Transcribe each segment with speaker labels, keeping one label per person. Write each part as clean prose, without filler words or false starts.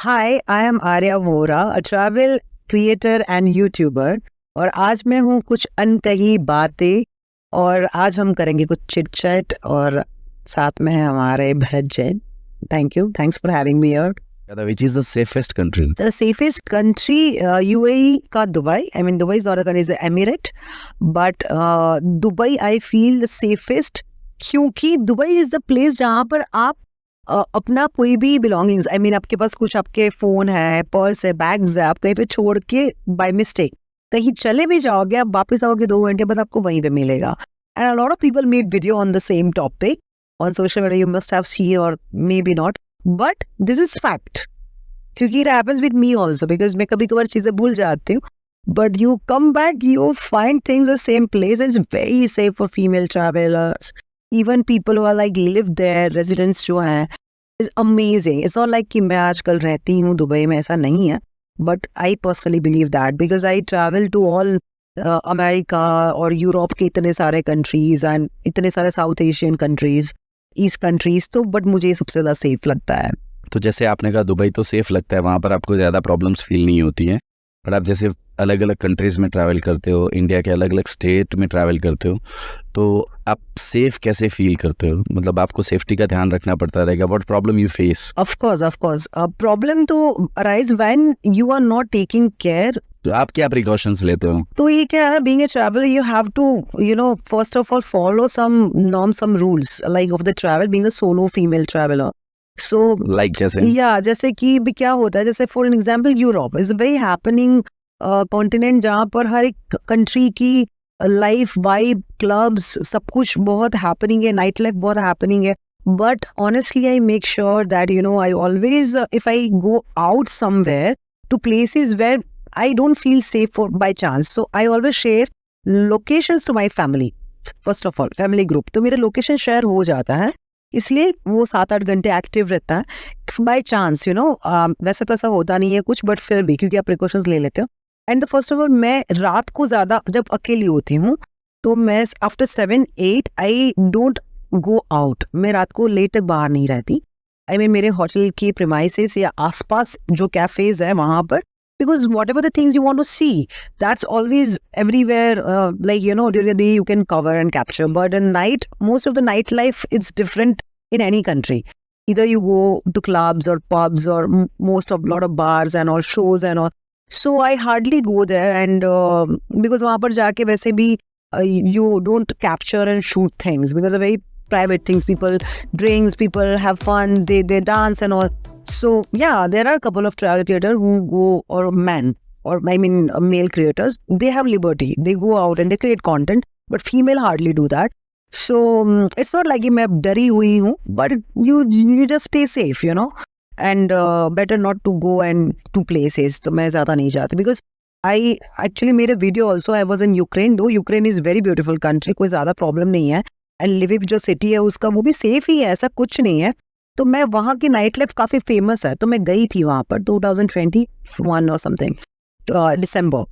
Speaker 1: Hi, I am Arya Vora, a travel creator and YouTuber. और आज मैं हूँ कुछ अनकही बातें, और आज हम करेंगे कुछ चिट चैट, और साथ में है हमारे Bharat Jain. Thanks for having me here.
Speaker 2: Which is the safest country?
Speaker 1: The safest country, UAE का Dubai. I mean, Dubai is not a country, it's an emirate. But Dubai, I feel the safest, क्योंकि Dubai is the place जहाँ पर आप अपना कोई भी belongings, I mean आपके पास कुछ आपके फोन है, पर्स है, बैग्स है, आप कहीं पे छोड़ के बाय मिस्टेक कहीं चले भी जाओगे, आप वापस आओगे 2 घंटे बाद, आपको वहीं पे मिलेगा. And a lot of people made video on the same topic on social media. You must have seen और may be not, but this is fact, क्योंकि it happens with me also, because मैं कभी कभार चीजें भूल जाती हूँ. But you come back, you find things the same place, and it's very safe for female travellers. Even people who are like live there, residents जो हैं, is amazing. It's not like कि मैं आजकल रहती हूँ दुबई में, ऐसा नहीं है. But I personally believe that, because I travel to all America और यूरोप के इतने सारे कंट्रीज एंड इतने सारे south Asian countries, east countries. तो बट मुझे सबसे ज़्यादा सेफ लगता है.
Speaker 2: तो जैसे आपने कहा दुबई तो सेफ लगता है, वहाँ पर आपको ज़्यादा प्रॉब्लम्स फील नहीं होती हैं. बट आप जैसे अलग अलग कंट्रीज़ में ट्रैवल करते हो, इंडिया के अलग अलग स्टेट में ट्रैवल करते हो, तो आप सेफ कैसे फील करते हो? मतलब आपको सेफ्टी का ध्यान रखना पड़ता रहेगा. What problem you face?
Speaker 1: Of course problem तो arise when you are not taking care.
Speaker 2: तो आप क्या प्रिकॉशंस लेते हो?
Speaker 1: तो ये क्या है ना, being a traveller you have to, you know, first of all follow some norms, some rules like of the travel, being a solo female traveller. So
Speaker 2: like जैसे
Speaker 1: जैसे कि भी क्या होता है, जैसे for an example Europe is very happening continent, जहाँ पर हर एक कंट्री की लाइफ वाइब, क्लब्स, सब कुछ बहुत हैपनिंग है, नाइट लाइफ बहुत हैपनिंग है. But honestly I make sure that you know I always, if I go out somewhere to places where I don't feel safe for by chance, so I always share locations to my family. First of all, family group, तो मेरे location share हो जाता है, इसलिए वो 7-8 घंटे active रहता है बाय चांस, यू नो. वैसे तो ऐसा होता नहीं है कुछ, बट फिर भी क्योंकि आप प्रिकॉशंस ले लेते हो. एंड फर्स्ट ऑफ ऑल, मैं रात को ज़्यादा जब अकेली होती हूँ, तो मैं after 7-8 I don't go out. मैं रात को लेट तक बाहर नहीं रहती. आई मीन मेरे होटल की प्रीमाइसेस या आसपास जो कैफेज है वहाँ पर, because whatever the things you want to see, that's always everywhere, like, you know, during the day you can cover and capture, but at night, most of the nightlife is different in any country. Either you go to clubs or pubs or lot of bars and all, shows and all. So I hardly go there, and because वहाँ पर जाके वैसे भी you don't capture and shoot things, because they're very private things. People drinks, people have fun, they dance and all. So yeah, there are a couple of travel creators who go, or men, or I mean male creators, they have liberty, they go out and they create content, but female hardly do that. So it's not like मैं डरी हुई हूँ, but you just stay safe, you know, and better not to go and to places. तो मैं ज़्यादा नहीं जाती, because I actually made a video also. I was in Ukraine, though Ukraine is very beautiful country, कोई ज़्यादा problem नहीं है, and Lviv जो सिटी है उसका वो भी सेफ ही है, ऐसा कुछ नहीं है. तो मैं वहाँ की नाइट लाइफ काफ़ी फेमस है, तो मैं गई थी वहाँ पर 2021 और something December.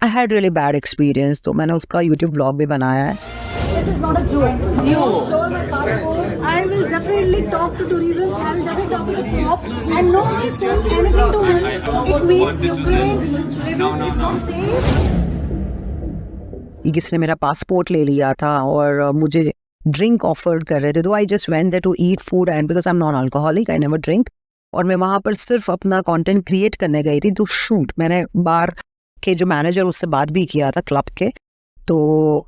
Speaker 1: I had really bad experience, तो मैंने उसका यूट्यूब व्लॉग भी बनाया है.
Speaker 3: This is not a joke. You stole my passport. I will definitely talk to tourism and definitely talk to the cop. And no one is saying anything to him. It means Ukraine living is not safe.
Speaker 1: किसने मेरा passport ले लिया था और मुझे drink offer कर रहे थे. तो I just went there to eat food, and because I am non alcoholic, I never drink. और मैं वहाँ पर सिर्फ अपना कंटेंट क्रिएट करने गई थी टू शूट. मैंने बार के जो मैनेजर, उससे बात भी किया था क्लब के, तो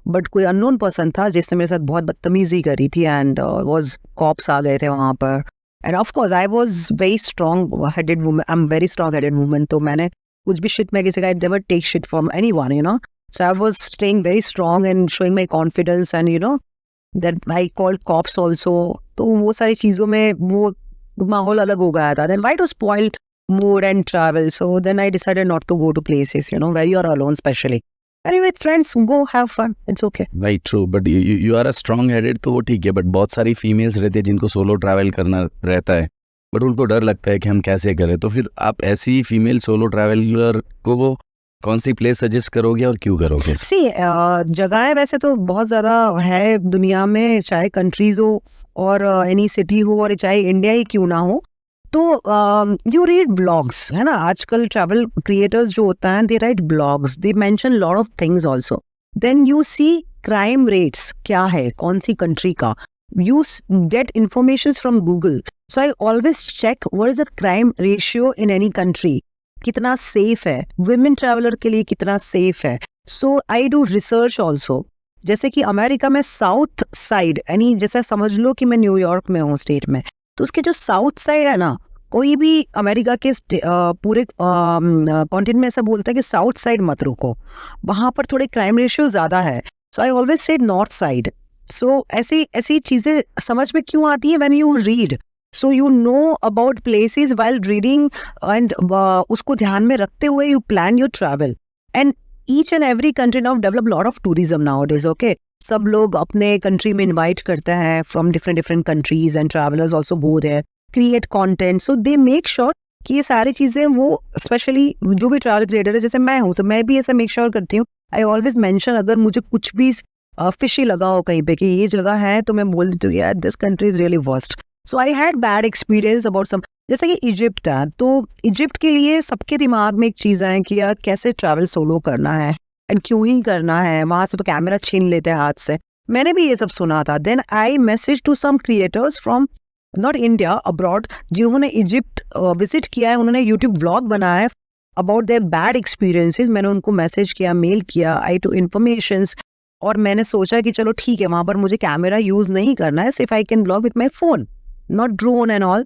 Speaker 1: बट कोई अननोन पर्सन था जिसने मेरे साथ बहुत बदतमीजी करी थी, एंड वाज कॉप्स आ गए थे वहाँ पर. And of course I was very strong headed woman, I am very strong headed woman, तो मैंने कुछ भी शिट, मैं किसी का, I never take shit from anyone, you know. So I was staying very strong and showing my confidence, and you know that I called cops also. तो वो सारी चीज़ों में वो माहौल अलग हो गया था. Then why to spoil mood and travel? So then I decided not to go to places, you know, where you are alone, especially. Anyway, with friends, go have fun. It's okay.
Speaker 2: Right, true. But you are a strong-headed, तो वो ठीक है. But बहुत सारी females रहती है जिनको solo travel करना रहता है, बट उनको डर लगता है कि हम कैसे करें. तो फिर आप ऐसी फीमेल सोलो ट्रैवलर को वो कौन सी प्लेस सजेस्ट करोगे और क्यों करोगे?
Speaker 1: सी जगह वैसे तो बहुत ज़्यादा है दुनिया में, चाहे कंट्रीज हो और एनी सिटी हो, और चाहे इंडिया ही क्यों ना हो. तो यू रीड ब्लॉग्स, है ना, आजकल ट्रैवल क्रिएटर्स जो होता है they write blogs, they mention lot of things also. Then you see crime rates क्या है कौन सी कंट्री का, you get information from Google. So I always check what is the crime ratio in any country. कितना safe है, women traveller के लिए कितना सेफ है. So I do research also. जैसे कि अमेरिका में साउथ साइड, यानी जैसे समझ लो कि मैं न्यूयॉर्क में हूँ स्टेट में, तो उसके जो साउथ साइड है ना, कोई भी अमेरिका के पूरे कॉन्टिनेंट में ऐसा बोलता है कि साउथ साइड मत रुको, वहाँ पर थोड़े क्राइम रेशियो ज़्यादा है. So I always said north side. So ऐसी चीज़ें समझ में क्यों आती है when you read. So you know about places while reading and उसको ध्यान में रखते हुए you plan your travel. And each and every country now develop lot of tourism nowadays. Okay, सब लोग अपने कंट्री में इनवाइट करते हैं from different countries and travellers also go there, create content. So they make sure कि ये सारी चीज़ें, वो स्पेशली जो भी ट्रैवल क्रिएटर है, जैसे मैं हूँ तो मैं भी ऐसा मेक श्योर करती हूँ. आई ऑलवेज मेंशन, अगर मुझे कुछ भी फिशी लगा हो कहीं पे कि ये जगह है, तो मैं बोल देती हूँ यार this country is really worst. So I had bad experience about some, जैसे कि इजिप्ट है, तो इजिप्ट के लिए सबके दिमाग में एक चीज़ है कि यार कैसे ट्रैवल सोलो करना है एंड क्यों ही करना है, वहाँ से तो कैमरा छीन लेते हैं हाथ से. मैंने भी ये सब सुना था. Then I message to some creators from not India, abroad, जिन्होंने इजिप्ट विजिट किया है, उन्होंने यूट्यूब व्लॉग बनाया है अबाउट देयर बैड एक्सपीरियंसेस. मैंने उनको मैसेज किया, मेल किया, आई टू इन्फॉर्मेशंस, और मैंने सोचा कि चलो ठीक है, वहाँ पर मुझे कैमरा यूज़ नहीं करना है, सिर्फ I can blog with my phone, not drone and all.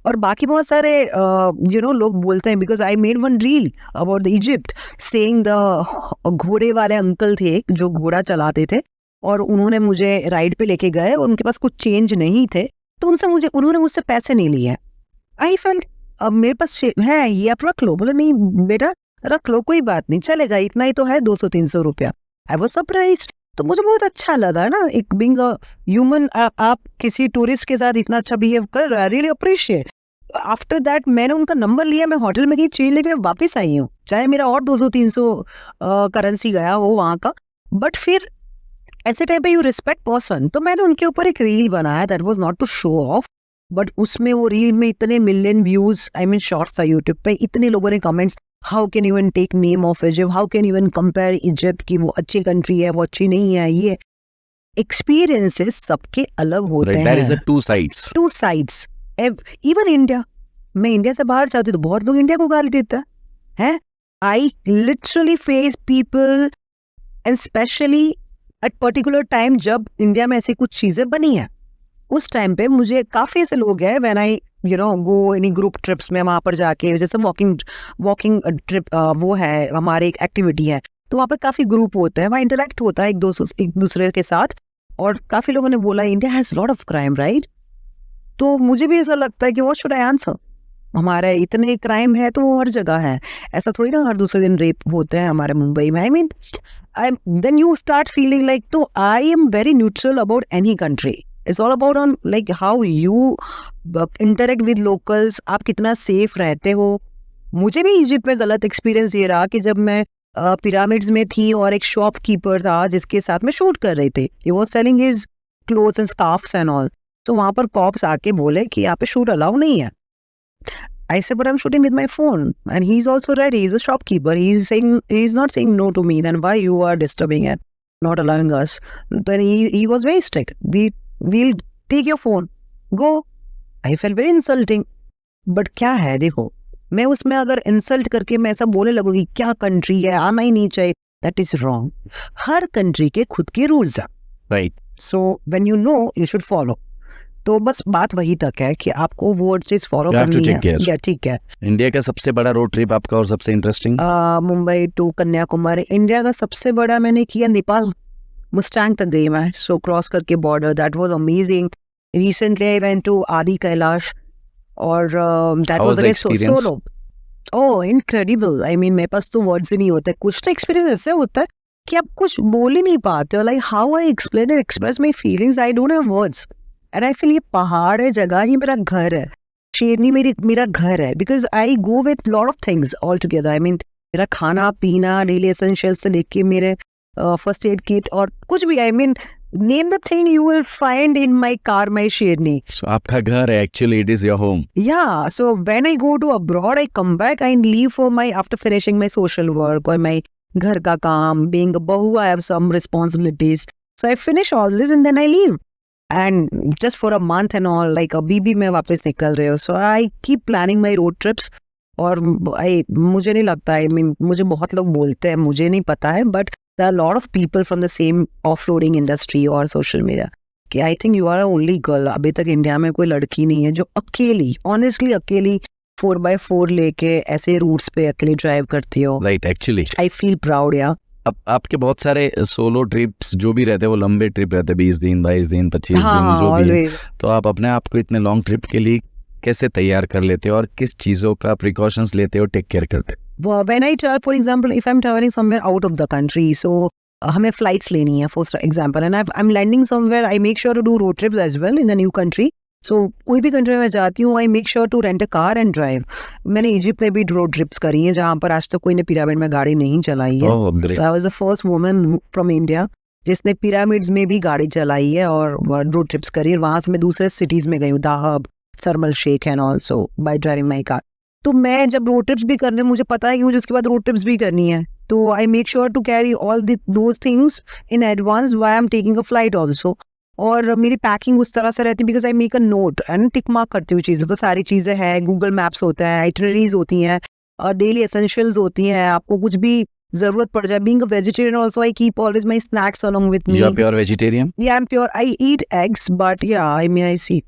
Speaker 1: और बाकी बहुत सारे लोग बोलते हैं, because I made one reel about the Egypt saying the घोड़े वाले अंकल थे जो घोड़ा चलाते थे, और उन्होंने मुझे राइड पे लेके गए और उनके पास कुछ चेंज नहीं थे, तो उन्होंने मुझसे पैसे नहीं लिए. आई फेल्ट अब मेरे पास है, ये आप रख लो. बोले नहीं बेटा रख लो, कोई बात नहीं, चलेगा, इतना ही तो है, 200-300 रुपया. I was surprised. तो मुझे बहुत अच्छा लगा ना, एक बीइंग अ ह्यूमन, आप किसी टूरिस्ट के साथ इतना अच्छा बिहेव कर रहे, I really appreciate. After that मैंने उनका नंबर लिया, मैं होटल में गई, चेंज लेके मैं वापस आई हूँ, चाहे मेरा और 200-300 करेंसी गया हो वहाँ का. बट फिर ऐसे टाइम पे यू रिस्पेक्ट पर्सन, तो मैंने उनके ऊपर एक रील बनाया. That was not to show off, but उसमें वो रील में इतने million views, I mean shorts था यूट्यूब पे, इतने लोगों ने comments, how can even take name of Egypt, how can even compare Egypt की वो अच्छी कंट्री है, वो अच्छी नहीं है. ये एक्सपीरियंसेस सबके अलग होते हैं.
Speaker 2: There is a two sides.
Speaker 1: Even India, मैं इंडिया से बाहर जाती तो बहुत लोग इंडिया को गाली देता है. I literally face people, and specially at particular time जब इंडिया में ऐसी कुछ चीजें बनी है, उस टाइम पे मुझे काफी ऐसे लोग हैं, when I go any group trips में, वहाँ पर जाके, जैसे वॉकिंग ट्रिप वो है हमारे, एक एक्टिविटी है, तो वहाँ पर काफ़ी ग्रुप होते हैं, वहाँ इंटरेक्ट होता है एक दूसरे के साथ. और काफ़ी लोगों ने बोला India has lot of crime, right. तो मुझे भी ऐसा लगता है कि व्हाट शुड आई आंसर, हमारे इतने क्राइम है तो वो हर जगह है, ऐसा थोड़ी ना हर दूसरे दिन रेप होते हैं हमारे मुंबई में. I mean then you start feeling like, तो I am very neutral about any country. It's all about on like how you interact with locals, आप कितना सेफ रहते हो. मुझे भी इजिप्ट में गलत एक्सपीरियंस ये रहा कि जब मैं पिरामिड्स में थी और एक शॉपकीपर था जिसके साथ में शूट कर रहे थे, he was selling his clothes and scarves and all. तो वहाँ पर कॉप्स आके बोले कि यहाँ पे शूट अलाउ नहीं है. I said, but I'm shooting with my phone and he's also ready, he's a shopkeeper, he's not saying no to me, then why you are disturbing it, not allowing us. Then he was very strict. We'll take your phone, go. I felt very insulting. But क्या है, देखो, मैं उसमें अगर insult करके मैं ऐसा बोलने लगूंगी क्या कंट्री है, आना ही नहीं चाहिए, that is wrong. Her country के खुद के रूल्स हैं,
Speaker 2: right.
Speaker 1: So when you know you should follow. तो बस बात वही तक है कि आपको वो चीज फॉलो करनी है. या ठीक है.
Speaker 2: इंडिया का सबसे बड़ा रोड ट्रिप आपका और सबसे interesting?
Speaker 1: Mumbai to Kanyakumari. India का सबसे बड़ा मैंने किया नेपाल, मुस्टैंग तक गई मैं, सो क्रॉस करके border. That was amazing. Recently I went to Adi Kailash, और that was a solo. Oh incredible. I mean मेरे पास तो वर्ड्स ही नहीं होते. कुछ तो एक्सपीरियंस ऐसे होता है कि आप कुछ बोल ही नहीं पाते हो. Like how I explain and express my feelings, I don't have words. And I feel ये पहाड़ है, जगह ही मेरा घर है, शेरनी मेरा घर है, because I go with lot of things all together. I mean मेरा खाना पीना, डेली एसेंशियल्स से लेके मेरे फर्स्ट एड किट और कुछ भी. I mean name the thing you will find in my car, my Sherni.
Speaker 2: So आपका घर है, actually it is your home.
Speaker 1: Yeah, so when I go to abroad, I come back, I leave for my, after finishing my social work or my ghar ka kaam, being a bahu, I have some responsibilities. So I finish all this and then I leave. And just for a month and all, like अभी भी मैं वापस निकल रही हूँ. So I keep planning my road trips. और मुझे नहीं लगता है, मुझे बहुत लोग बोलते हैं, मुझे नहीं पता है, but there are a lot of people from the same off-roading industry और social media कि I think you are a only girl. अभी तक इंडिया में कोई लड़की नहीं है जो अकेली, honestly अकेली 4x4 लेके ऐसे रूट्स पे अकेली ड्राइव करती हो.
Speaker 2: Right, actually.
Speaker 1: I feel proud, yeah.
Speaker 2: अब आपके बहुत सारे सोलो ट्रिप्स जो भी रहते हैं वो लंबे ट्रिप रहते हैं, 20 दिन 22 दिन 25 दिन जो भी है. तो आप अपने आप को इतने लॉन्ग ट्रिप के लिए कैसे तैयार कर लेते हो और किस चीज़ों का प्रिकॉशंस लेते हो, टेक केयर करते हो?
Speaker 1: When I travel, for example, if I'm traveling somewhere out of the country, so हमें flights लेनी है, for example, and I'm landing somewhere, I make sure to do road trips as well in the new country. So कोई भी country में जाती हूँ, I make sure to rent a car and drive. मैंने Egypt में भी road trips करी है जहाँ पर आज तक कोई ने पिरामिड में गाड़ी नहीं चलाई है.
Speaker 2: Oh, great.
Speaker 1: I was the first woman from India जिसने पिरामिड्स में भी गाड़ी चलाई है और रोड ट्रिप्स करी है. वहाँ से मैं दूसरे सिटीज़ में गई हूँ, Dahab, Sharm el Sheikh and also by driving my car. तो मैं जब रोड ट्रिप्स भी करने, मुझे पता है कि मुझे उसके बाद रोड ट्रिप्स भी करनी है, तो I make sure to carry all those things in advance why I am taking a flight also. और मेरी पैकिंग उस तरह से रहती है because I make a note and tick mark करती हूँ चीज़ें. तो सारी चीज़ें हैं, गूगल मैप्स होता है, आइटनरीज होती हैं और डेली एसेंशियल्स होती हैं. आपको कुछ भी जरूरत पड़ जाए, being a vegetarian also I keep always my snacks along with me.
Speaker 2: You are pure vegetarian?
Speaker 1: Yeah I am pure. I eat eggs but yeah I mean I सी.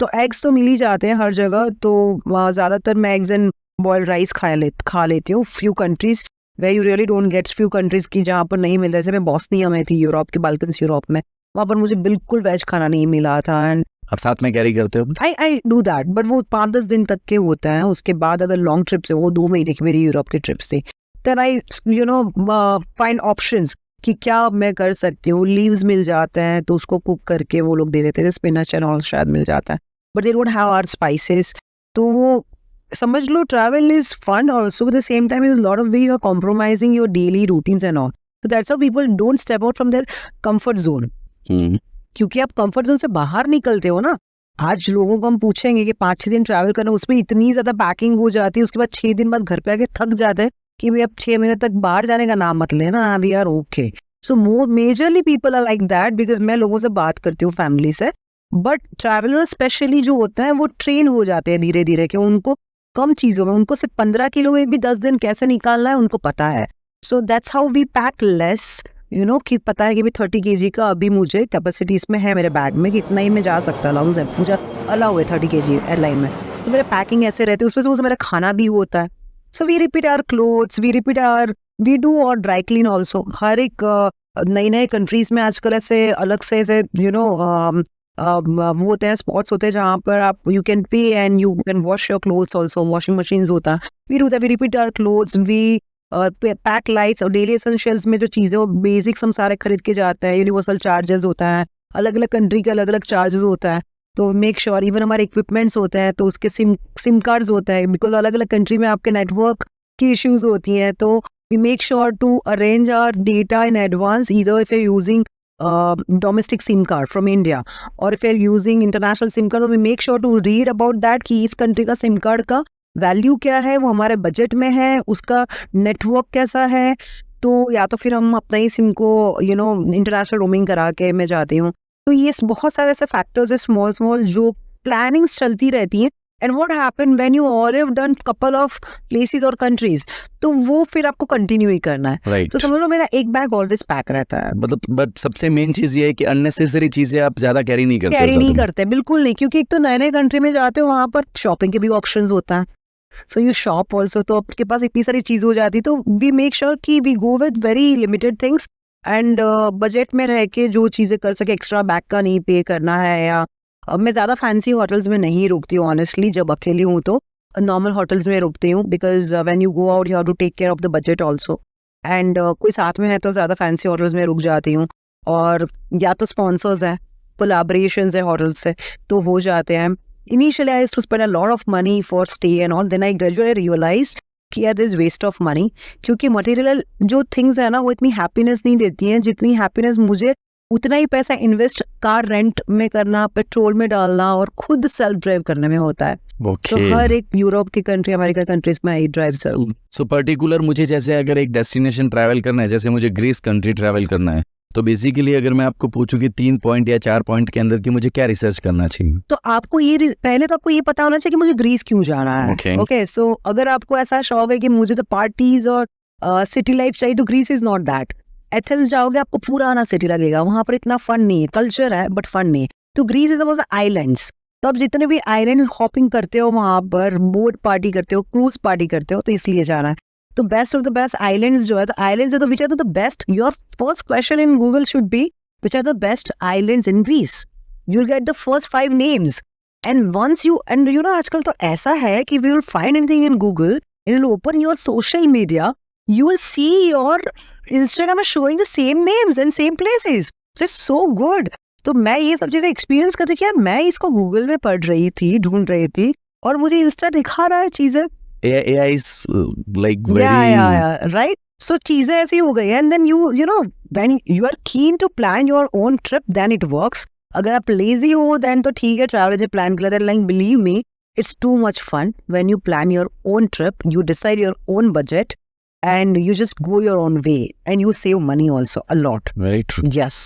Speaker 1: तो एग्स तो मिल ही जाते हैं हर जगह, तो ज़्यादातर मैं एग्स एंड बॉइल्ड राइस खा लेती हूँ. Few countries way you really don't get, few countries की जहाँ पर नहीं मिलता. जैसे मैं बॉस्निया में थी, यूरोप के बाल्कन्स यूरोप में, वहाँ पर मुझे बिल्कुल वेज खाना नहीं मिला था. एंड
Speaker 2: आप साथ में कैरी करते हो?
Speaker 1: आई डू दैट, बट वो 5-10 दिन तक के होता है. उसके बाद अगर लॉन्ग ट्रिप्स है, वो 2 महीने की मेरी यूरोप की ट्रिप्स थी, देन आई फाइंड ऑप्शंस कि क्या मैं कर सकती हूँ. लीव्स मिल जाते हैं तो उसको कुक करके वो लोग दे देते थे, स्पिनच एंड ऑल शायद मिल जाता है, but they don't have our spices. तो वो समझ लो travel is fun also, at the same time is lot of way you are compromising your daily routines and all. So that's how people don't step out from their comfort zone. क्योंकि आप comfort zone से बाहर निकलते हो ना. आज लोगों को हम पूछेंगे कि 5-6 दिन ट्रैवल करना, उसमें इतनी ज्यादा पैकिंग हो जाती है, उसके बाद 6 दिन बाद घर पे आके थक जाते हैं कि भाई अब 6 महीने तक बाहर जाने का नाम मत लेना, we are okay. So majorly people are like that because मैं लोगों से बात करती हूँ फैमिली से. बट ट्रैवलर स्पेशली जो होता है वो ट्रेन हो जाते हैं धीरे धीरे कि उनको कम चीज़ों में, उनको सिर्फ 15 किलो में भी 10 दिन कैसे निकालना है उनको पता है. So that's how we pack less, you know, कि पता है कि भी 30 kg का अभी मुझे कैपेसिटी इसमें है मेरे बैग में कि इतना ही मैं जा सकता लॉन्ग से, मुझे अलाउ है 30 kg एयरलाइन में. तो मेरे पैकिंग ऐसे रहते हैं, उसमें से मेरा खाना भी होता है. So we repeat our clothes, we do और ड्राई क्लीन ऑल्सो. हर एक नई कंट्रीज में आजकल ऐसे अलग से ऐसे यू नो वो होते हैं, स्पॉट्स होते हैं जहाँ पर आप you can pay and you can wash your clothes also. Washing machine होता है. We do that, we repeat our clothes, we pack lights और डेली एसेंशियल्स में जो चीज़ें वो बेसिक्स हम सारे खरीद के जाते हैं. यूनिवर्सल चार्जेस होता है, अलग अलग कंट्री के अलग अलग चार्जेस होता है. तो मेक श्योर इवन हमारे इक्विपमेंट्स होते हैं तो उसके सिम कार्ड्स होते हैं बिकॉज अलग अलग कंट्री में आपके नेटवर्क की इश्यूज होती हैं. तो we make sure to arrange our data in advance, either if you using domestic SIM card from India or if you're using international SIM card, so we make sure to read about that कि इस country का SIM card का value क्या है, वो हमारे budget में है, उसका नेटवर्क कैसा है. तो या तो फिर हम अपना ही सिम को यू नो इंटरनेशनल रोमिंग करा के मैं जाती हूँ. तो ये बहुत सारे ऐसे फैक्टर्स है स्मॉल जो प्लानिंग्स चलती रहती हैं. And what happen when you all have done couple of places और कंट्रीज, तो वो फिर आपको कंटिन्यू ही करना है.
Speaker 2: Right.
Speaker 1: तो समझ लो मेरा एक बैग ऑलवेज पैक रहता है.
Speaker 2: मतलब बट सबसे मेन चीज ये है कि अननेसेसरी चीजें आप ज्यादा कैरी नहीं करते.
Speaker 1: कैरी नहीं करते, बिल्कुल नहीं, क्योंकि एक तो नए नए कंट्री में जाते हो वहाँ पर शॉपिंग के भी ऑप्शंस होता है. सो यू शॉप ऑल्सो, तो आपके पास इतनी सारी चीज हो जाती. तो वी मेक श्योर कि we go with very limited things and budget में रह के जो चीजें कर सके. एक्स्ट्रा बैग का नहीं पे करना है. या मैं ज़्यादा फैंसी होटल्स में नहीं रुकती हूँ ऑनेस्टली. जब अकेली हूँ तो नॉर्मल होटल्स में रुकती हूँ because when you go out you have to take care of the budget also. And कोई साथ में है तो ज़्यादा फैंसी होटल्स में रुक जाती हूँ. और या तो स्पॉन्सर्स हैं, कोलैबोरेशंस है होटल्स से, तो हो जाते हैं. Initially, I used to spend a lot of money for stay and all. Then I gradually realized कि यार दिस वेस्ट ऑफ मनी, क्योंकि मटेरियल जो थिंग्स है ना वो इतनी हैप्पीनेस नहीं देती हैं जितनी हैप्पीनेस मुझे उतना ही पैसा इन्वेस्ट कार रेंट में करना, पेट्रोल में डालना और खुद सेल्फ ड्राइव करने में होता है। तो हर एक यूरोप की कंट्री, अमेरिका कंट्रीज में I drive self.
Speaker 2: So particular मुझे जैसे अगर एक डेस्टिनेशन ट्रैवल करना है, जैसे मुझे ग्रीस कंट्री ट्रैवल करना है, तो बेसिकली अगर मैं आपको पूछूं कि 3 पॉइंट या 4 पॉइंट के अंदर कि मुझे क्या रिसर्च करना चाहिए?
Speaker 1: तो आपको ये पहले तो आपको ये पता होना चाहिए कि मुझे ग्रीस क्यों जाना है। ओके, सो अगर आपको ऐसा शौक है कि मुझे तो पार्टीज और सिटी लाइफ चाहिए, तो Greece is not that. Athens जाओगे आपको पुराना सिटी लगेगा, वहां पर इतना फन नहीं है, कल्चर है बट फन नहीं है। तो ग्रीस इज अबाउट आइलैंड्स। तो आप जितने भी आइलैंड हॉपिंग करते हो, वहां पर बोट पार्टी करते हो, क्रूज पार्टी करते हो, तो इसलिए जाना है। तो best of the best islands जो है, तो आइलैंड्स है तो which are the best, your first question in Google should be which are the best islands in Greece. You will get the first 5 names and once you know आजकल तो ऐसा है कि we will find anything in Google and you'll open your social media, you will see your Instagram is showing the same names and same places, so it's so good। तो मैं ये सब चीजें एक्सपीरियंस करती कि यार मैं इसको गूगल में पढ़ रही थी, ढूंढ रही थी, और मुझे इंस्टा दिखा रहा है चीजें।
Speaker 2: AI is like very
Speaker 1: right। So चीजें ऐसी हो गई है, and then you know when you are keen to plan your own trip, then it works। अगर आप lazy हो then तो ठीक है, ट्रैवल एजेंट प्लान कर लेते हैं, like believe me it's too much fun when you plan your own trip, you decide your own budget and you just go your own way and you save money also a lot।
Speaker 2: very true।
Speaker 1: yes।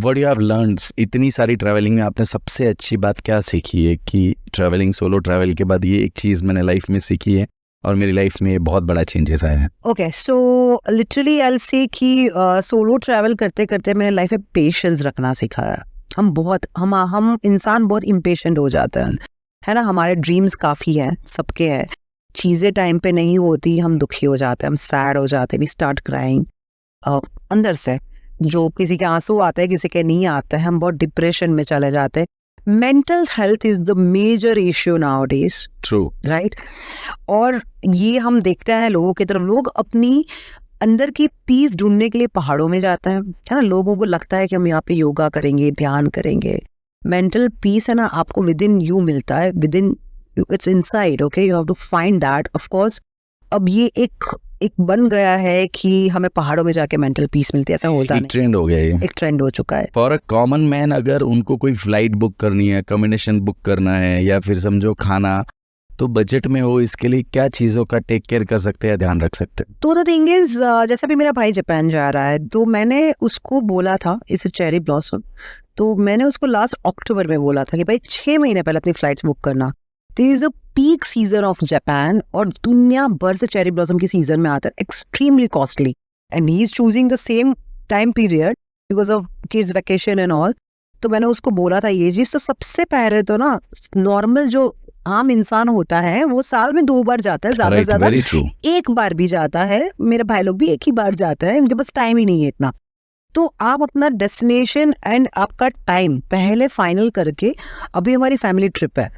Speaker 2: What you have learned, इतनी सारी travelling में आपने सबसे अच्छी बात क्या सीखी है कि ट्रैवलिंग, सोलो ट्रैवल के बाद ये एक चीज़ मैंने लाइफ में सीखी है और मेरी लाइफ में बहुत बड़ा चेंजेस आया है?
Speaker 1: Okay, so literally I will say कि सोलो ट्रैवल करते करते मैंने लाइफ में पेशेंस रखना सीखा है। हम इंसान बहुत इम्पेशेंट हो जाते हैं, है ना। हमारे ड्रीम्स काफ़ी हैं, सबके हैं, चीज़ें टाइम पे नहीं होती, हम दुखी हो जाते हैं, हम सैड हो जाते हैं, वी स्टार्ट क्राइंग अंदर से। जो किसी के आंसू आते हैं, किसी के नहीं आते हैं, हम बहुत डिप्रेशन में चले जाते हैं। Mental health is the major issue nowadays.
Speaker 2: True,
Speaker 1: right. और ये हम देखते हैं लोगों की तरफ, लोग अपनी अंदर की पीस ढूंढने के लिए पहाड़ों में जाते हैं, है ना। लोगों को लगता है कि हम यहाँ पे योगा करेंगे, ध्यान करेंगे। मेंटल पीस है ना, आपको विद इन यू मिलता है, within its inside. Okay, you have to find that. Of course अब ये एक बन गया है कि हमें पहाड़ों में जाके मेंटल पीस मिलती है, ऐसा होता नहीं।
Speaker 2: ट्रेंड हो गया ये,
Speaker 1: एक ट्रेंड हो चुका है।
Speaker 2: फॉर अ कॉमन मैन, अगर उनको कोई फ्लाइट बुक करनी है, कम्बिनेशन बुक करना है, या फिर समझो खाना, तो बजट में हो, इसके लिए क्या चीज़ों का टेक केयर कर सकते हैं, ध्यान रख सकते हैं?
Speaker 1: तो द थिंग इज, जैसा भी मेरा भाई जापान जा रहा है, तो मैंने उसको बोला था, इस चेरी ब्लॉसम, तो मैंने उसको लास्ट अक्टूबर में बोला था कि भाई 6 महीने पहले अपनी फ्लाइट्स बुक करना। There is a peak season of Japan, और दुनिया भर से चेरी ब्लॉसम की सीजन में आता है, extremely costly, and he is choosing the same time period because of kids vacation and all. तो मैंने उसको बोला था ये चीज। तो सबसे पहले तो ना, नॉर्मल जो आम इंसान होता है वो साल में 2 बार जाता है, ज्यादा से ज्यादा 1 बार भी जाता है। मेरे भाई लोग भी 1 ही बार जाते हैं, उनके पास टाइम ही नहीं है इतना। तो आप अपना डेस्टिनेशन एंड आपका टाइम पहले फाइनल करके, अभी हमारी फैमिली ट्रिप है,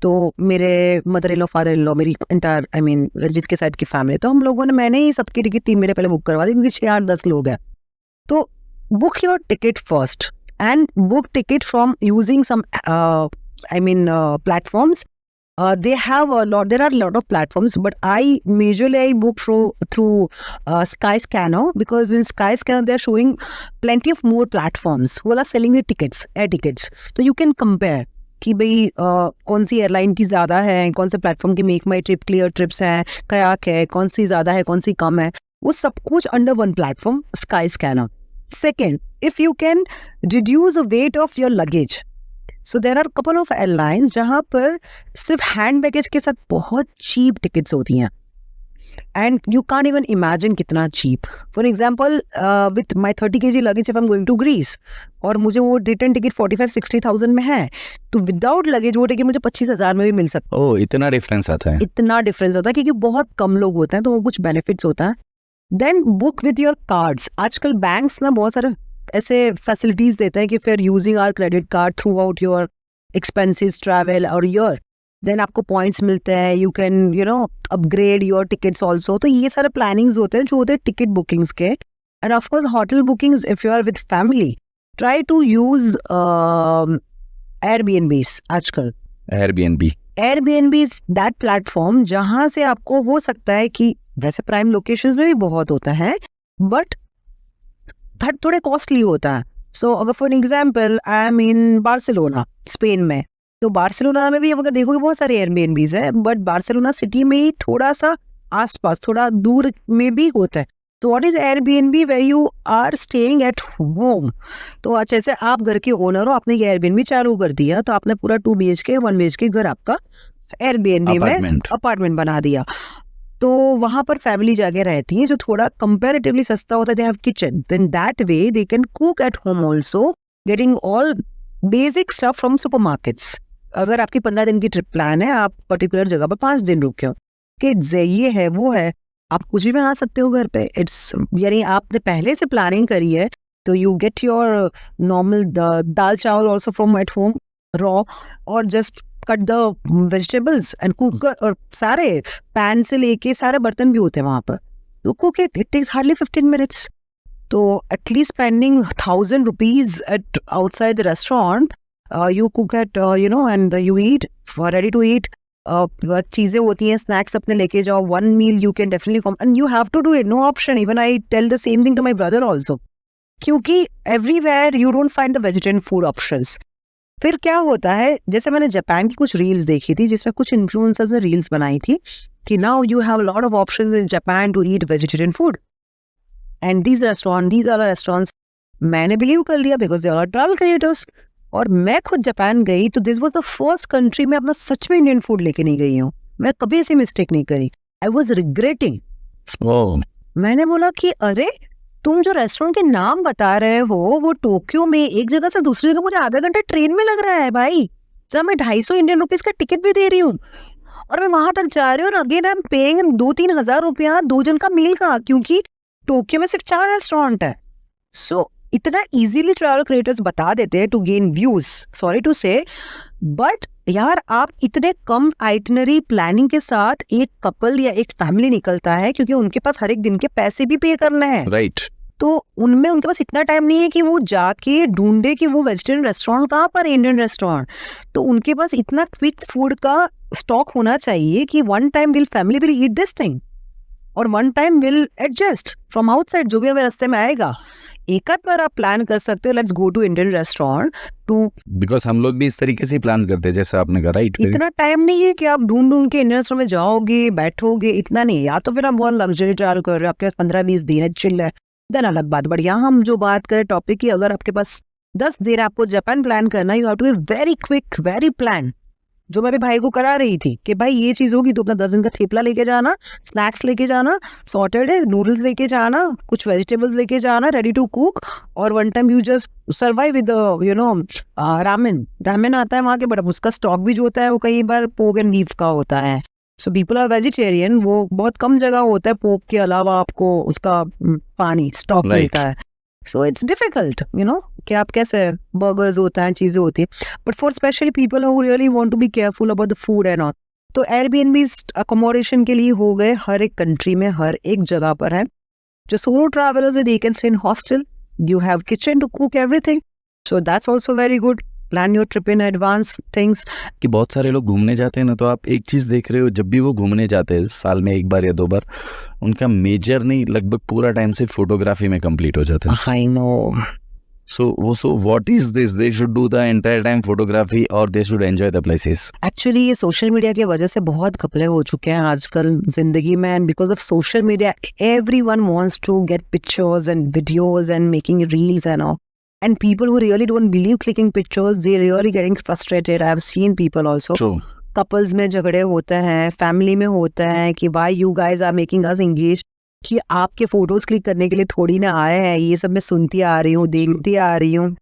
Speaker 1: तो मेरे mother in law, father in law, मेरी इंटायर रंजित के साइड की फैमिली, तो हम लोगों ने, मैंने ही सबकी टिकट 3 महीने पहले बुक करवा दी, क्योंकि 6-8-10 लोग हैं। तो book your ticket first and book ticket from using some platforms। They have a lot. There are a lot of platforms, but I book through Skyscanner, because in Skyscanner they are showing plenty of more platforms who are selling the tickets, air tickets. So you can compare कि भाई कौन सी airline की ज़्यादा है, कौन से platform की make माई trip, clear trips हैं, कयाक है, कौन सी ज़्यादा है, कौन सी कम है, वो सब कुछ under one platform, Skyscanner। Second, if you can reduce the weight of your luggage, so there are couple of airlines जहाँ पर सिर्फ हैंड बैगेज के साथ बहुत चीप टिकट्स होती हैं, and you can't even imagine कितना cheap. For example with my 30 kg luggage if I am going to Greece, और मुझे वो रिटर्न टिकट 45-60,000 में है, तो विदाउट लगेज वो टिकट मुझे 25,000 में भी मिल सकता है।
Speaker 2: ओह, इतना डिफरेंस आता है?
Speaker 1: इतना डिफरेंस होता है, क्योंकि बहुत कम लोग होते हैं, तो वो कुछ बेनिफिट्स होता है। Then book with your cards. आजकल बैंक्स ना बहुत सारे ऐसे फैसिलिटीज देते हैं कि फिर using our credit card throughout your expenses, travel और ईयर, देन आपको पॉइंट्स मिलते हैं, you can upgrade your tickets also. तो ये सारे प्लानिंग्स होते हैं जो होते हैं टिकट बुकिंग्स के। And of course hotel bookings, if you are with family, try to use Airbnbs. आजकल एयरबीएनबी इज दैट प्लेटफॉर्म जहां से आपको हो सकता है कि, वैसे प्राइम लोकेशंस में भी बहुत होता है, बट थोड़े कॉस्टली होता है, सो अगर for example I am in Barcelona Spain में, तो बार्सिलोना में भी अगर देखोगे बहुत सारे एयरबीएनबीज है, बट बार्सिलोना सिटी में ही थोड़ा सा आसपास थोड़ा दूर में भी होता है. तो what is Airbnb? Where you are staying at home. तो अच्छा जैसे आप घर के ओनर हो, आपने एयरबीएनबी चालू कर दिया, तो आपने पूरा 2 BHK 1 BHK घर आपका एयरबीएनबी में अपार्टमेंट बना दिया. तो वहां पर फैमिली जाके रहती है जो थोड़ा कंपैरेटिवली सस्ता होता है. They have kitchen, then that way they can cook at home also, getting all basic stuff from supermarkets. अगर आपकी 15 दिन की ट्रिप प्लान है, आप पर्टिकुलर जगह पर 5 दिन रुके हो, किड्स है, ये है वो है, आप कुछ भी बना सकते हो घर पे. इट्स यानी आपने पहले से प्लानिंग करी है, तो you get your normal dal chawal also from at home raw, और just cut the vegetables and cook. और सारे पैन से लेके सारे बर्तन भी होते हैं वहां पर, तो cook it takes hardly 15 minutes. तो at least spending 1,000 rupees at outside the restaurant, you cook at and you eat for ready to eat. चीजें होती हैं, स्नैक्स अपने लेके जाओ. one meal you can definitely come and you have to do it, no option. Even I tell the same thing to my brother also, क्योंकि everywhere you don't find the vegetarian food options. फिर क्या होता है, जैसे मैंने Japan की कुछ reels देखी थी जिसमें कुछ इन्फ्लुएंसर्स ने रील्स बनाई थी कि now you have a lot of options in Japan to eat vegetarian food and these are the restaurants. मैंने बिलीव कर लिया because they are travel creators. और मैं खुद जापान गई तो this was the first country में अपना सच में इंडियन फूड लेके नहीं गई हूँ. मैं कभी ऐसी मिस्टेक नहीं करी. I was regretting. मैंने बोला कि अरे तुम जो रेस्टोरेंट के नाम बता रहे हो वो टोक्यो में एक जगह से दूसरी जगह मुझे आधा घंटा ट्रेन में लग रहा है भाई, जब मैं 250 इंडियन रुपीज का टिकट भी दे रही हूँ और मैं वहां तक जा रही हूँ. और अगेन आई एम पेइंग 2-3 हजार रुपया 2 जन का मील का, क्योंकि टोक्यो में सिर्फ 4 रेस्टोरेंट है. सो इतना इजीली ट्रैवल क्रिएटर्स बता देते हैं to gain views, sorry to say, but यार आप इतने कम आइटनरी प्लानिंग के साथ एक कपल या एक फैमिली निकलता है, क्योंकि उनके पास हर एक दिन के पैसे भी पे करने हैं.
Speaker 2: राइट.
Speaker 1: तो उनमें उनके पास इतना टाइम नहीं है कि वो जाके ढूंढे कि वो वेजिटेरियन रेस्टोरेंट कहाँ पर, इंडियन रेस्टोरेंट. तो उनके पास इतना क्विक फूड का स्टॉक होना चाहिए कि one time will family will eat this thing और one time will adjust from outside जो भी हमें रास्ते में आएगा. एक आध बार आप प्लान कर सकते हो, let's go to Indian restaurant too,
Speaker 2: because हम लोग भी इस तरीके से प्लान करते हैं जैसे आपने कहा. राइट.
Speaker 1: इतना टाइम नहीं है कि आप ढूंढ के इंडियन रेस्टोरेंट में जाओगे बैठोगे, इतना नहीं. या तो फिर आप बहुत लग्जरी ट्रैवल कर रहे हो, आपके पास 15-20 दिन है, चिल है, देन अलग बात. बट यहाँ हम जो बात करें टॉपिक की, अगर आपके पास 10 दिन आपको जापान प्लान करना, you have to be very quick, very plan. जो मैं भी भाई को करा रही थी कि भाई ये चीज होगी तो अपना 10 दिन का थेपला लेके जाना, स्नैक्स लेके जाना, सॉर्टेड है नूडल्स लेके जाना, कुछ वेजिटेबल्स लेके जाना रेडी टू कुक, और one time you just survive with ramen आता है वहाँ के, बट उसका स्टॉक भी जो होता है वो कई बार पोक एंड बीफ का होता है. सो पीपल आर वेजिटेरियन, वो बहुत कम जगह होता है, पोक के अलावा आपको उसका पानी स्टॉक मिलता है. सो इट्स डिफिकल्ट कि आप कैसे, बर्गर्स होता है, चीज़ें होती है. But for specially people who really want to be careful about the food and all, तो एयरबीएनबी अकोमोडेशन के लिए हो गए हर एक कंट्री में, हर एक जगह पर है. जो solo travellers they can stay in hostel, you have kitchen to cook everything, so that's also very good. Plan your trip in advance things.
Speaker 2: कि बहुत सारे लोग घूमने जाते हैं ना, तो आप एक चीज़ देख रहे हो, जब भी वो घूमने जाते हैं साल में 1 बार या 2 बार, उनका मेजर नहीं लगभग पूरा टाइम से फोटोग्राफी में कंप्लीट हो जाता है.
Speaker 1: I know.
Speaker 2: So what is this? They should do the entire time photography or they should enjoy the places.
Speaker 1: Actually ये सोशल मीडिया की वजह से बहुत घपले हो चुके हैं आजकल जिंदगी में, and because of social media everyone wants to get pictures and videos and making reels and all. And people who really don't believe clicking pictures, they're really getting frustrated. I've seen people also.
Speaker 2: True.
Speaker 1: Couples में झगड़े होते हैं, family में होता है कि why you guys are making us engage, कि आपके फोटोज क्लिक करने के लिए थोड़ी ना आए हैं. ये सब मैं सुनती आ रही हूँ, देखती आ रही हूँ.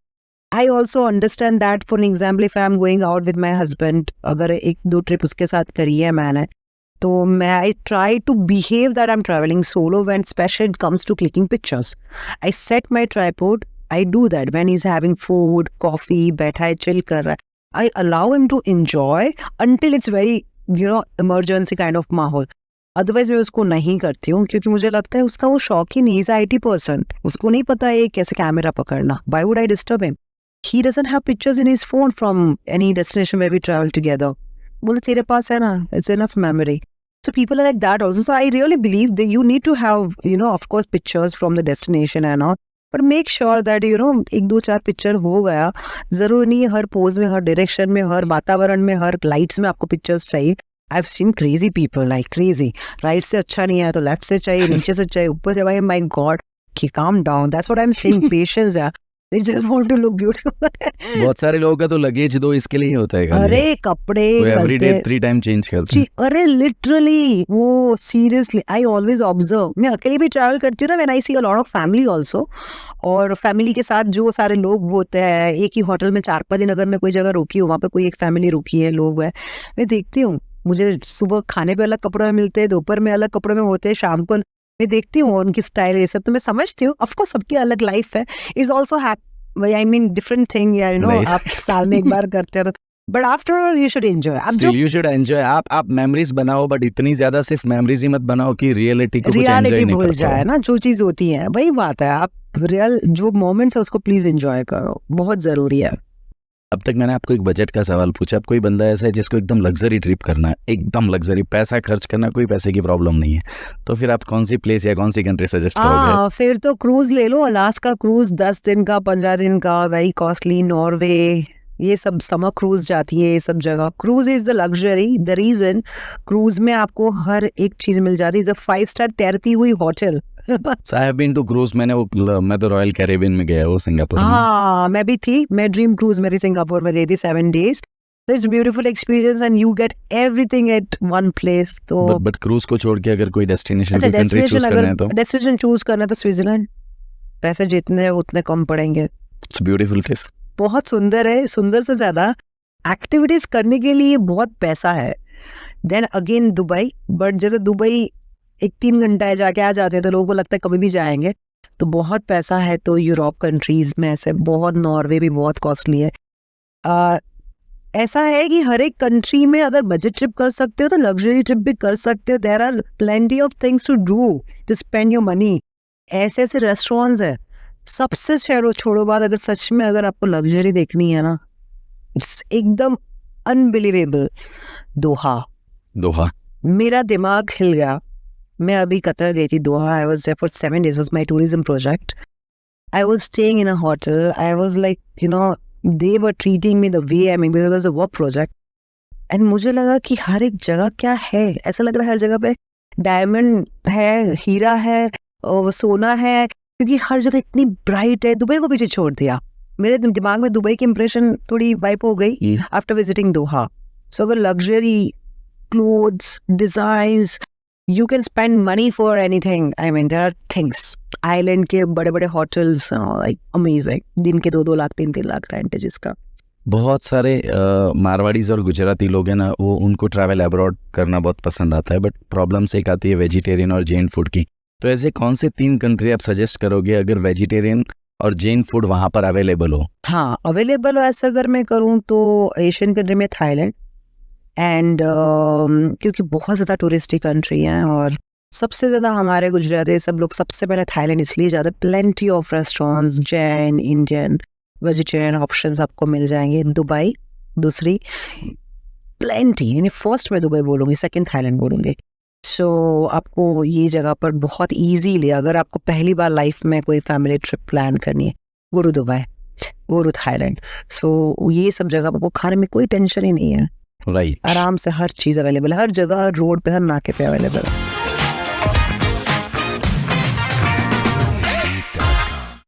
Speaker 1: I also understand that. For example if I am going out with my husband, अगर 1-2 ट्रिप उसके साथ करी है मैंने, तो मैं I try to behave that I am travelling solo when special it comes to clicking pictures. I set my tripod, I do that when he is having food, coffee, बैठा है, चिल कर रहा है. I allow him to enjoy until it's very emergency kind of माहौल. Otherwise मैं उसको नहीं करती हूँ, क्योंकि मुझे लगता है उसका वो शौक ही नहीं. इज IT पर्सन, उसको नहीं पता है कैसे कैमरा पकड़ना. Why would I disturb him? He doesn't have pictures in his phone from any destination where we travel together. बोले तेरे पास है ना, it's enough memory. So people are like that also. So I really believe that you need to have of course pictures from the destination and all, पर make sure that you know 1-2-4 picture हो गया, जरूर नहीं है हर pose में, हर direction में, हर वातावरण में, हर लाइट्स में आपको पिक्चर्स चाहिए। I have seen crazy people like crazy, right से अच्छा नहीं आया तो लेफ्ट से चाहिए, नीचे से चाहिए, ऊपर से चाहिए। My God, calm down, that's what I'm saying, patience यार, they just want to look beautiful।
Speaker 2: बहुत सारे लोगों का तो लगेज दो इसके लिए ही होता है खाली।
Speaker 1: अरे कपड़े
Speaker 2: एवरीडे 3 टाइम चेंज करते हैं।
Speaker 1: अरे लिटरली वो सीरियसली आई ऑलवेज ऑब्जर्व, मैं अकेले भी ट्रैवल करती हूँ ना, when I see a lot of family also, और फैमिली के साथ जो सारे लोग होते हैं, एक ही होटल में 4-5 दिन अगर मैं कोई जगह रुकी हूँ, वहाँ पे कोई एक फैमिली रुकी है, लोग है, मैं देखती हूँ, मुझे सुबह खाने पे अलग कपड़े में मिलते हैं, दोपहर में अलग कपड़े में होते हैं, शाम को मैं देखती हूँ उनकी स्टाइल, ये सब तो मैं समझती हूँ। ऑफकोर्स सबकी अलग लाइफ है, is also I mean different thing यार, यू नो आप साल में एक बार करते हैं तो, but after all you should enjoy.
Speaker 2: You should enjoy. आप मेमोरीज बनाओ, बट इतनी ज्यादा सिर्फ मेमोरीज ही मत बनाओ कि रियलिटी को कुछ एंजॉय नहीं कर
Speaker 1: भूल जाए ना, जो चीज होती है वही बात है, आप रियल जो मोमेंट्स है उसको प्लीज एंजॉय करो, बहुत जरूरी है।
Speaker 2: अब तक मैंने आपको एक बजट का सवाल पूछा, अब कोई बंदा ऐसा है जिसको एकदम लग्जरी ट्रिप करना है, एकदम लग्जरी पैसा खर्च करना, कोई पैसे की प्रॉब्लम नहीं है, तो फिर आप कौन सी प्लेस या कौन सी कंट्री सजेस्ट करोगे?
Speaker 1: फिर तो क्रूज ले लो, अलास्का क्रूज 10 दिन का 15 दिन का, वेरी कॉस्टली, नॉर्वे, ये सब समर क्रूज जाती है, ये सब जगह। Cruise is the luxury, the reason cruise में आपको हर एक चीज मिल जाती है, 5 स्टार तैरती हुई hotel.
Speaker 2: So I have been to cruise, मैं तो रॉयल कैरेबियन में गया, वो सिंगापुर में।
Speaker 1: हाँ मैं भी थी, मैं ड्रीम क्रूज मेरी सिंगापुर में गई थी 7 days। It's beautiful experience and you get everything at one place. तो
Speaker 2: बट क्रूज को छोड़ के अगर कोई डेस्टिनेशन, कोई कंट्री चूज करना है तो
Speaker 1: डेस्टिनेशन चूज करना है तो स्विट्जरलैंड, पैसे जितने हैं उतने कम पड़ेंगे।
Speaker 2: इट्स ब्यूटीफुल प्लेस,
Speaker 1: बहुत सुंदर है, सुंदर से ज्यादा एक्टिविटीज करने के लिए बहुत पैसा है। देन अगेन दुबई, बट जैसे दुबई 3 घंटा है, जाके आ जाते हैं तो लोगों को लगता है कभी भी जाएंगे, तो बहुत पैसा है। तो यूरोप कंट्रीज में ऐसे बहुत, नॉर्वे भी बहुत कॉस्टली है। ऐसा है कि हर एक कंट्री में अगर बजट ट्रिप कर सकते हो तो लग्जरी ट्रिप भी कर सकते हो। There are plenty of things to do to spend your money. ऐसे ऐसे रेस्टोरेंट्स है, सबसे छोड़ो बात, अगर सच में अगर आपको लग्जरी देखनी है ना, इट्स एकदम अनबिलीवेबल। दोहा मेरा दिमाग हिल गया। मैं अभी कतर गई थी, Doha. I was there for 7 days, was my tourism project. I was staying in a hotel, I was like you know they were treating me the way I mean, because a work project. And मुझे लगा कि हर एक जगह क्या है, ऐसा लग रहा है हर जगह पे डायमंड है, हीरा है और सोना है, क्योंकि हर जगह इतनी ब्राइट है। दुबई को पीछे छोड़ दिया, मेरे दिमाग में दुबई की इंप्रेशन थोड़ी वाइप हो गई आफ्टर विजिटिंग दोहा। सो अगर luxury clothes, designs, you can spend money for anything. I mean, there are things. Island के बड़े बड़े hotels, like amazing. दिन के 2-2 लाख 3-3 लाख रेंट है जिसका।
Speaker 2: बहुत सारे मारवाड़ीज और गुजराती लोग हैं ना, वो उनको ट्रैवल अब्रॉड करना बहुत पसंद आता है, बट प्रॉब्लम्स एक आती है वेजिटेरियन और जैन फूड की। तो ऐसे कौन से 3 कंट्री आप सजेस्ट करोगे अगर वेजिटेरियन और जैन फूड वहाँ पर अवेलेबल हो?
Speaker 1: हाँ अवेलेबल हो, ऐसा अगर मैं करूँ तो एशियन कंट्री में थाईलैंड एंड क्योंकि बहुत ज़्यादा टूरिस्टी कंट्री है और सबसे ज़्यादा हमारे गुजराती सब लोग सबसे पहले थाईलैंड इसलिए जाते हैं। Plenty of restaurants, Jain, Indian, vegetarian options आपको मिल जाएंगे। दुबई दूसरी, प्लेंटी, यानी फर्स्ट मैं दुबई बोलूँगी, सेकंड थाईलैंड बोलूँगी। सो आपको ये जगह पर बहुत ईजीली, अगर आपको पहली बार लाइफ में कोई फैमिली ट्रिप प्लान करनी है, go to Dubai, go to Thailand. So ये सब जगह आपको खाने में कोई टेंशन ही नहीं है,
Speaker 2: राइट,
Speaker 1: आराम से हर चीज़ अवेलेबल है, हर जगह, हर रोड पे, हर नाके पे अवेलेबल है।